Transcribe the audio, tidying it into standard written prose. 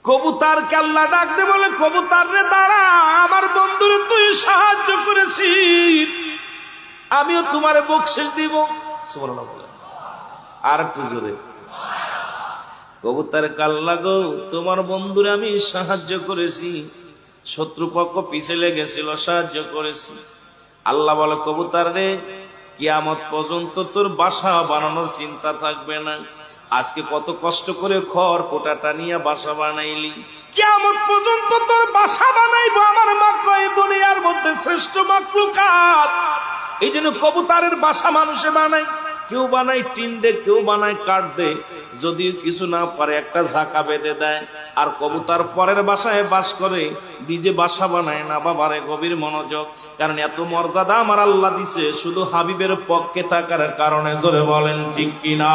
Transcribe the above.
কবুতরকে আল্লাহ ডাক দিয়ে বলে, কবুতর রে দাঁড়া, আমার বন্ধুরে তুই সাহায্য করেছিস, আমিও তোমারে বকশিশ দিব। সুবহানাল্লাহ। আর একটু জোরে। কবুতর আল্লাহ গো, তোমার বন্ধুরে আমি সাহায্য করেছি, শত্রুপক্ষ পিছে লেগেছিল, সাহায্য করেছি। আল্লাহ বলে, কবুতর রে, কিয়ামত পর্যন্ত তোর বাসা বানানোর চিন্তা থাকবে না। আজকে কত কষ্ট করে খড় কোটাটা নিয়ে বাসা বানাইলি, কিয়ামত পর্যন্ত তোর বাসা বানাইবো আমার মাত্র এই দুনিয়ার মধ্যে শ্রেষ্ঠ মাখলুকাত। এই জন্য কবুতরের বাসা মানুষে বানায়, কেউ বানায় টিন দে, কেউ বানায় কাঠ দে, যদিও কিছু না পারে একটা ঝাঁকা বেঁধে দেয়। আর কবুতর পরের বাসায় বাস করে, নিজে বাসা বানায় না। বাবারে গভীর মনোযোগ, কারণ এত মর্যাদা আমার আল্লাহ দিছে শুধু হাবিবের পক্ষে থাকার কারণে। জোরে বলেন ঠিক কিনা?